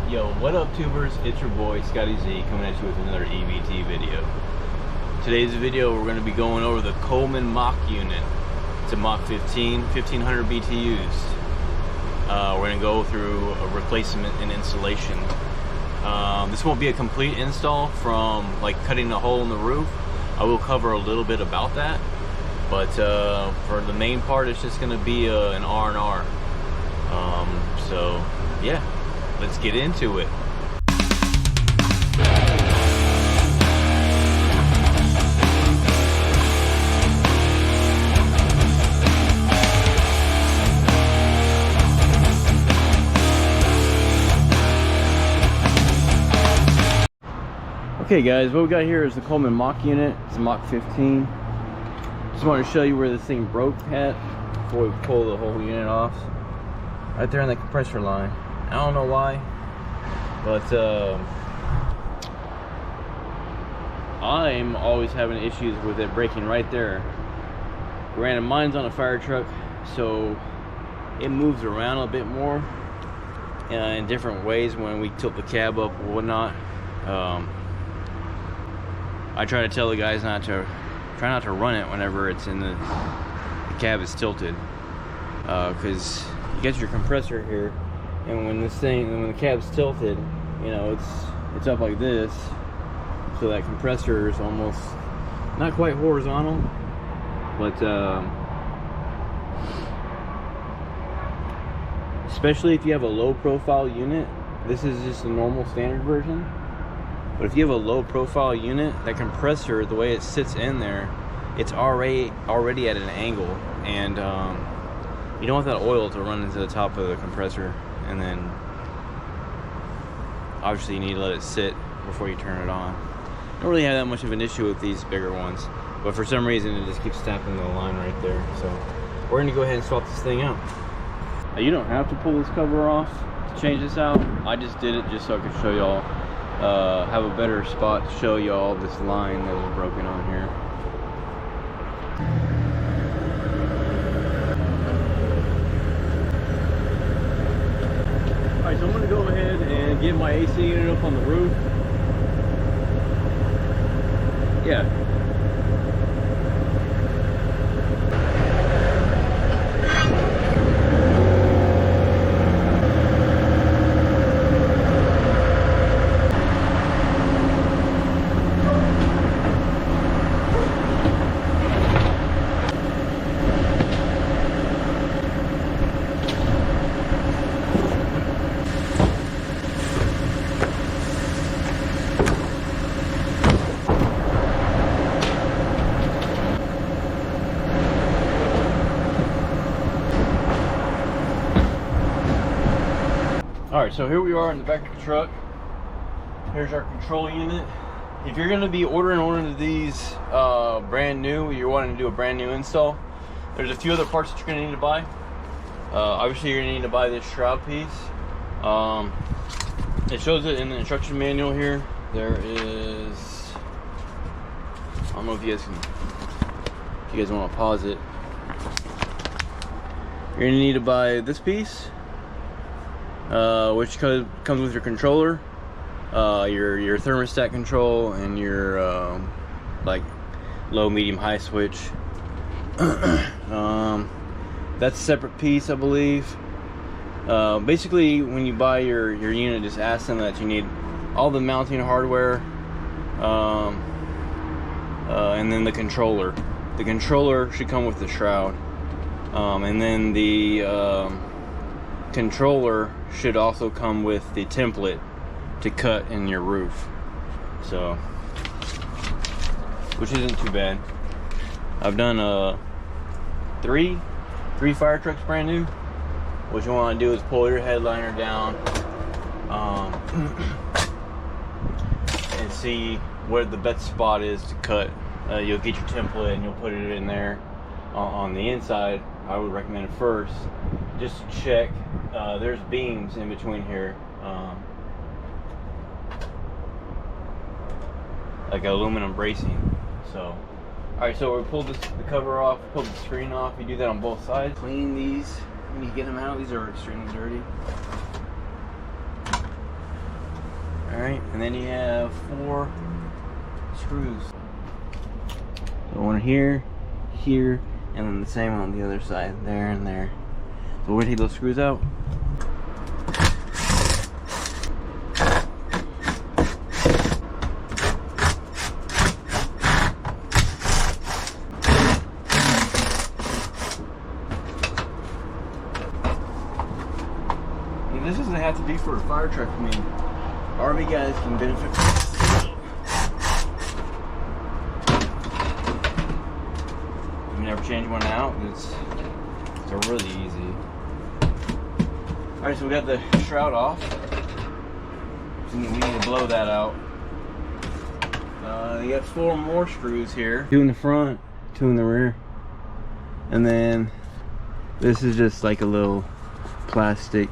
Yo, what up tubers? It's your boy Scotty Z coming at you with another EVT video. Today's video we're going to be going over the Coleman mach unit. It's a Mach 15, 1500 BTUs. We're going to go through a replacement and installation. This won't be a complete install from like cutting a hole in the roof. I will cover a little bit about that, but for the main part it's just going to be an R&R. So yeah, let's get into it. Okay guys, what we got here is the Coleman mach unit. It's a Mach 15. Just wanted to show you where this thing broke at before we pull the whole unit off. Right there on the compressor line. I don't know why, but I'm always having issues with it breaking right there. Granted, mine's on a fire truck, so it moves around a bit more in different ways when we tilt the cab up or whatnot. I try to tell the guys try not to run it whenever it's in the cab is tilted, because you get your compressor here, and when the cab's tilted, you know, it's up like this, so that compressor is almost not quite horizontal, but especially if you have a low profile unit. This is just a normal standard version, but if you have a low profile unit, that compressor, the way it sits in there, it's already at an angle, and you don't want that oil to run into the top of the compressor, and then obviously you need to let it sit before you turn it on. Don't really have that much of an issue with these bigger ones, but for some reason it just keeps tapping the line right there. So we're gonna go ahead and swap this thing out. Now, you don't have to pull this cover off to change this out. I just did it just so I could show y'all, have a better spot to show y'all this line that was broken on here. Alright, so I'm going to go ahead and get my AC unit up on the roof. Yeah. Alright, so here we are in the back of the truck. Here's our control unit. If you're going to be ordering one of these brand new, you're wanting to do a brand new install, there's a few other parts that you're going to need to buy. Obviously you're going to need to buy this shroud piece. It shows it in the instruction manual here. There is, I don't know if you guys want to pause it. You're going to need to buy this piece, which comes with your controller, your thermostat control, and your like low, medium, high switch. That's a separate piece, I believe. Basically, when you buy your unit, just ask them that you need all the mounting hardware, and then the controller. The controller should come with the shroud, and then the controller should also come with the template to cut in your roof, so, which isn't too bad. I've done three fire trucks brand new. What you want to do is pull your headliner down, and see where the best spot is to cut. You'll get your template and you'll put it in there. On the inside, I would recommend it first. Just check. There's beams in between here, like aluminum bracing. So, all right. So we pulled the cover off, pulled the screen off. You do that on both sides. Clean these when you get them out. These are extremely dirty. Alright, and then you have 4 screws. So one here, here, and then the same on the other side, there and there. So we're gonna take those screws out. And this doesn't have to be for a fire truck. I mean, RV guys can benefit from this. Never change one out. It's really easy. Alright, so we got the shroud off. So we need to blow that out. You got 4 more screws here. 2 in the front, 2 in the rear. And then this is just like a little plastic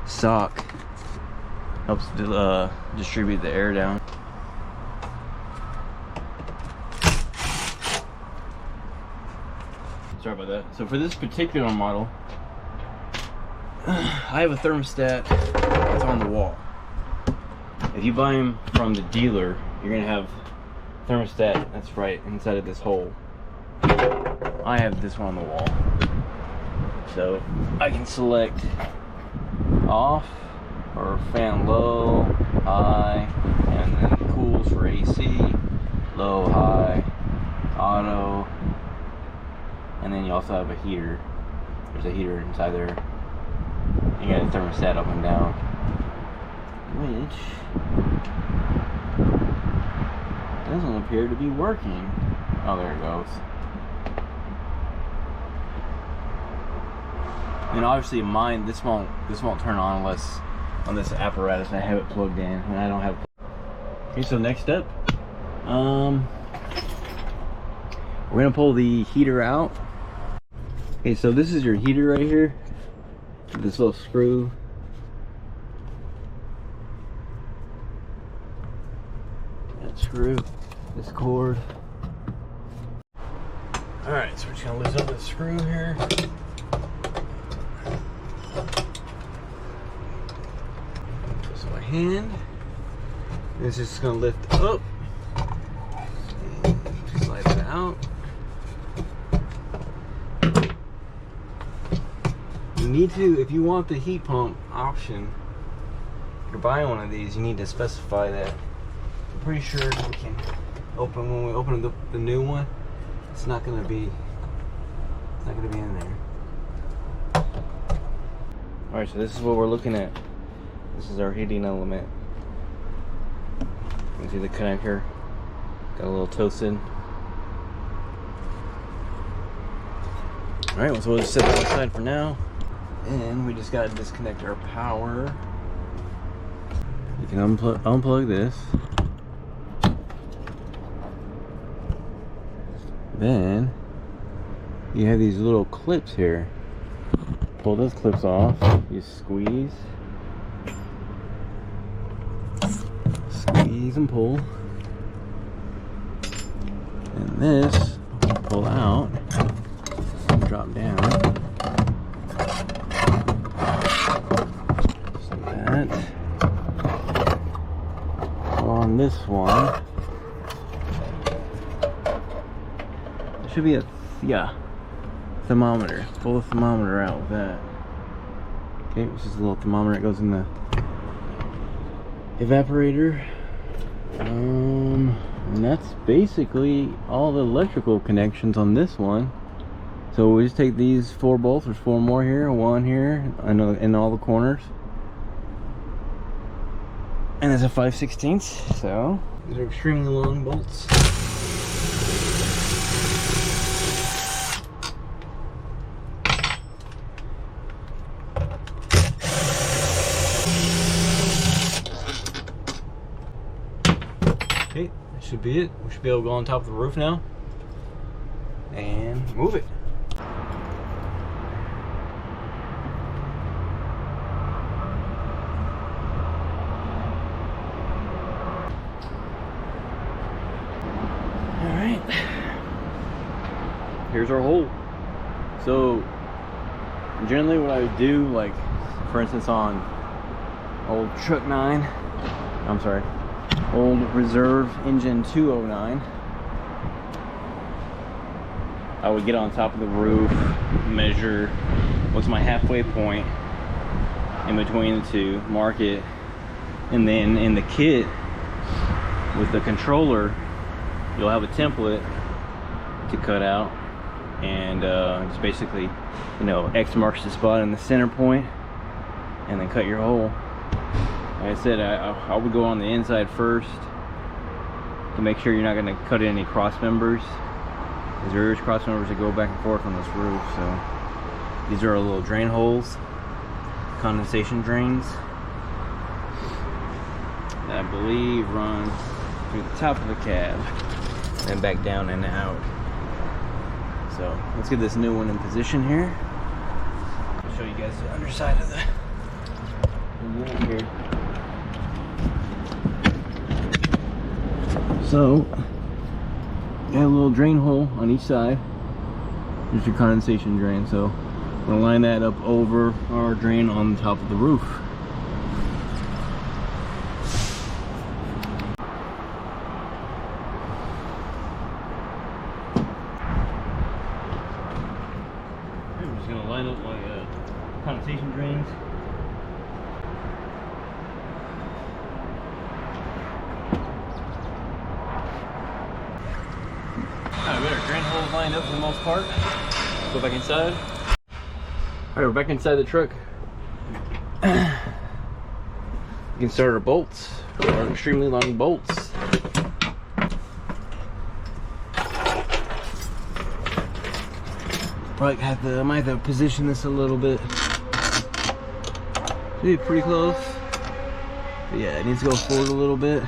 sock. Helps distribute the air down. Sorry about that. So for this particular model, I have a thermostat that's on the wall. If you buy them from the dealer, you're gonna have thermostat that's right inside of this hole. I have this one on the wall. So I can select off or fan low, high, and then cools for AC, low, high, auto. And then you also have a heater. There's a heater inside there. You got a thermostat up and down, which doesn't appear to be working. Oh, there it goes. And obviously mine, this won't turn on unless on this apparatus I have it plugged in, and I don't have. Okay, so next step, we're gonna pull the heater out. Okay, so this is your heater right here. This little screw. That screw, this cord. Alright, so we're just gonna loosen up the screw here. Twist my hand. This is just gonna lift up. And slide it out. You need to, if you want the heat pump option, if you're buying one of these, you need to specify that. I'm pretty sure we can open, when we open the new one, it's not gonna be in there. Alright, so this is what we're looking at. This is our heating element. You can see the connector. Got a little toasted. Alright, well, so we'll just set that aside for now. And we just gotta disconnect our power. You can unplug this. Then you have these little clips here. Pull those clips off. You squeeze. Squeeze and pull. And this pull out and drop down. On this one, there should be a thermometer. Pull the thermometer out with that. Okay, it's just a little thermometer that goes in the evaporator. And that's basically all the electrical connections on this one. So we just take these 4 bolts. There's 4 more here, 1 here, in all the corners. And it's a 5/16, so these are extremely long bolts. Okay, that should be it. We should be able to go on top of the roof now and move it. Here's our hole. So generally what I would do, like for instance on old truck 9, I'm sorry, old reserve engine 209. I would get on top of the roof, measure what's my halfway point in between the two, mark it, and then in the kit with the controller, you'll have a template to cut out, and just basically, you know, X marks the spot in the center point, and then cut your hole. Like I said, I would go on the inside first to make sure you're not going to cut any cross members, because there is cross members that go back and forth on this roof. So these are our little drain holes, condensation drains, that I believe run through the top of the cab and back down and out. So let's get this new one in position here. I'll show you guys the underside of the unit here. So got a little drain hole on each side. There's your condensation drain. So I'm gonna line that up over our drain on the top of the roof. I'm just gonna line up my condensation drains. Alright, we got our drain holes lined up for the most part. Go back inside. Alright, we're back inside the truck. We can start our bolts, our extremely long bolts. Might have to position this a little bit. Should be pretty close. But yeah, it needs to go forward a little bit.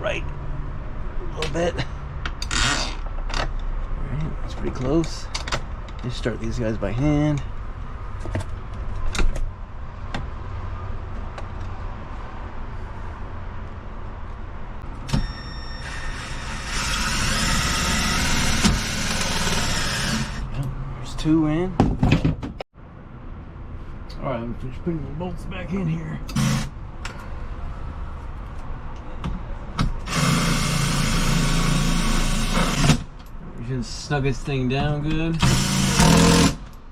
Right a little bit. Alright, that's pretty close. Just start these guys by hand. There's two in. Alright, I'm just putting the bolts back in here. Just snug this thing down good.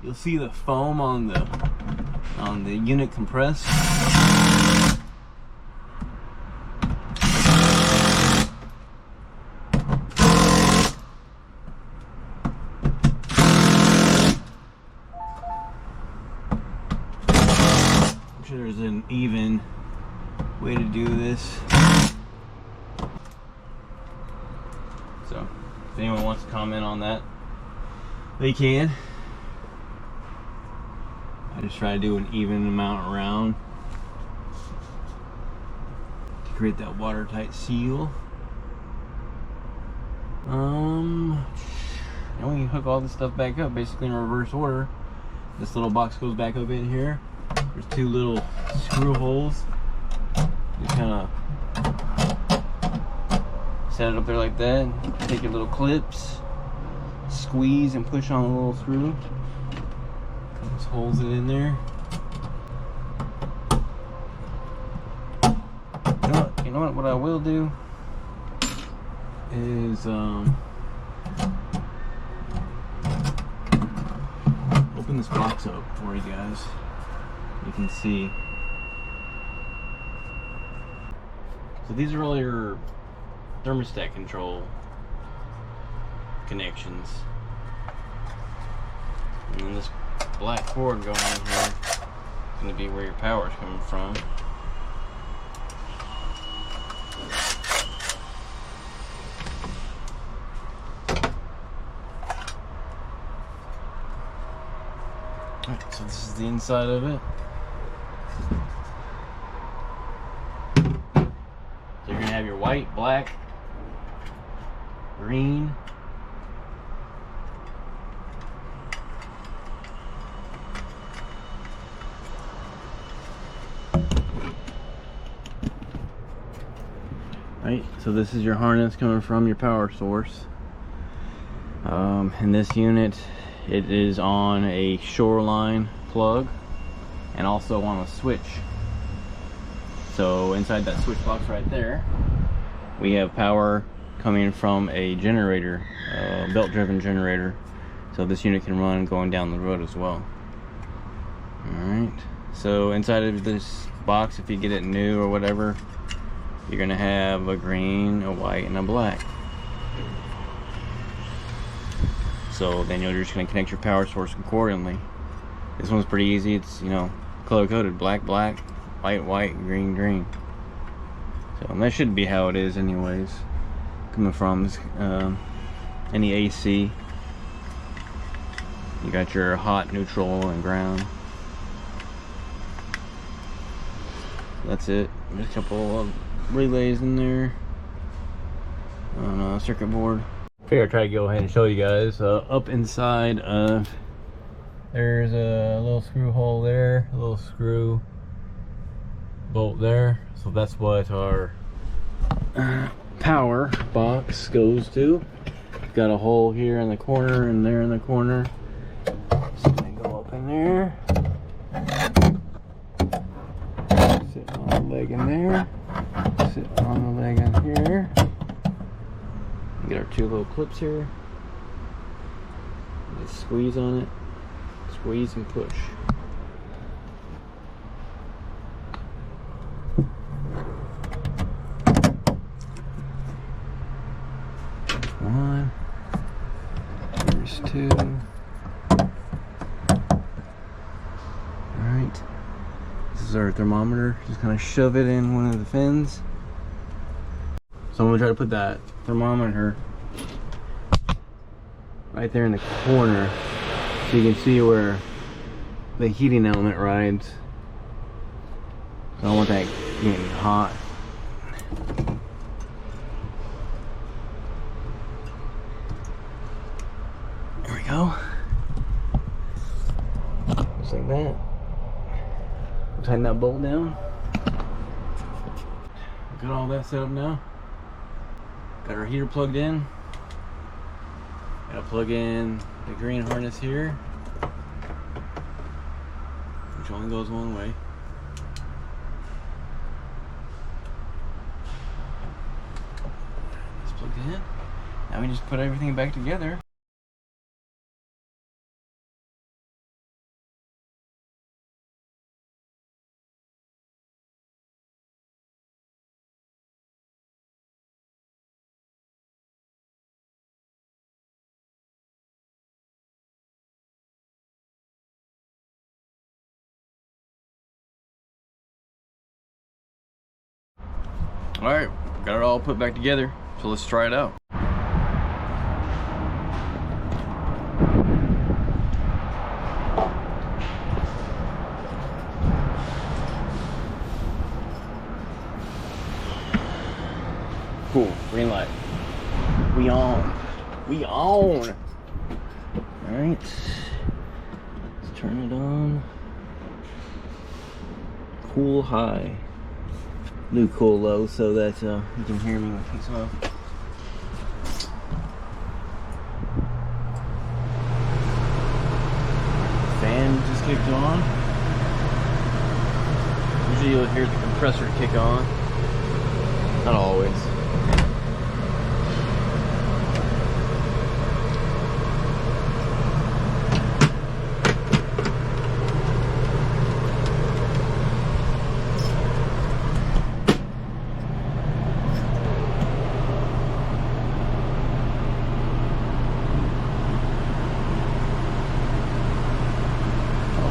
You'll see the foam on the unit compressed. I'm sure there's an even way to do this. So if anyone wants to comment on that, they can. I just try to do an even amount around to create that watertight seal. And we can hook all this stuff back up basically in reverse order. This little box goes back up in here. There's two little screw holes. You kind of set it up there like that. Take your little clips, squeeze and push on a little screw. Just holds it in there. You know what? What I will do is open this box up for you guys. You can see. So these are all your thermostat control connections, and then this black cord going on here is going to be where your power is coming from. Alright, so this is the inside of it. So you're going to have your white, black, green, Right, so this is your harness coming from your power source. In this unit, it is on a shoreline plug and also on a switch. So inside that switch box right there, we have power coming from a generator, belt-driven generator. So this unit can run going down the road as well. Alright, so inside of this box, if you get it new or whatever, you're gonna have a green, a white, and a black. So then you're just gonna connect your power source accordingly. This one's pretty easy. It's, you know, color coded: black, black, white, white, green, green. So and that should be how it is anyways. Coming from any AC, you got your hot, neutral, and ground. That's it. There's a couple of relays in there on a circuit board. Figure I'll try to go ahead and show you guys. Up inside, there's a little screw hole there, a little screw bolt there. So that's what our power box goes to. Got a hole here in the corner and there in the corner. So they go up in there. Sit on the leg in there. Sit on the leg in here. Get our two little clips here. Just squeeze on it. Squeeze and push. One. Here's two. Alright. This is our thermometer. Just kind of shove it in one of the fins. So I'm going to try to put that thermometer right there in the corner so you can see where the heating element rides. So I don't want that getting hot. There we go. Just like that. Tighten that bolt down. Got all that set up now. Got our heater plugged in. Gotta plug in the green harness here, which only goes one way. It's plugged in. Now we just put everything back together. Alright, got it all put back together, so let's try it out. Cool, green light. We on. We on! Alright, let's turn it on. Cool high. Do cool low so that you can hear me when it kicks off. Fan just kicked on. Usually you'll hear the compressor kick on. Not always.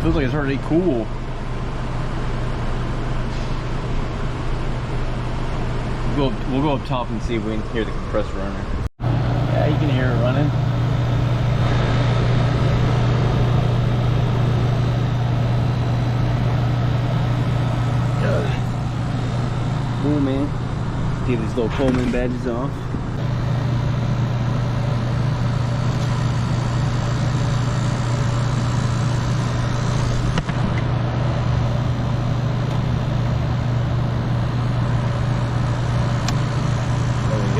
Feels like it's already cool. We'll go up top and see if we can hear the compressor running. Yeah, you can hear it running. Cool, man. Get these little Coleman badges off.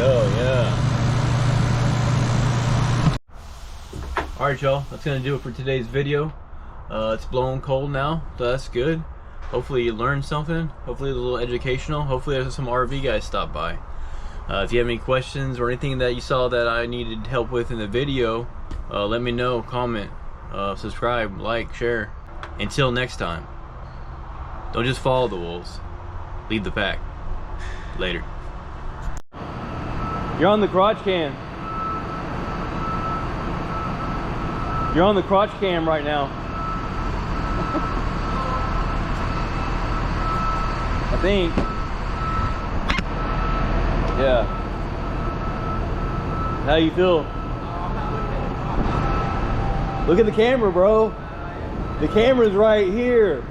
go, yeah. Alright y'all, that's gonna do it for today's video. It's blowing cold now, so that's good. Hopefully you learned something. Hopefully it's a little educational. Hopefully there's some RV guys stop by. If you have any questions or anything that you saw that I needed help with in the video, let me know, comment, subscribe, like, share. Until next time, don't just follow the wolves, lead the pack. Later. You're on the crotch cam. You're on the crotch cam right now. I think. Yeah. How you feel? Look at the camera, bro. The camera's right here.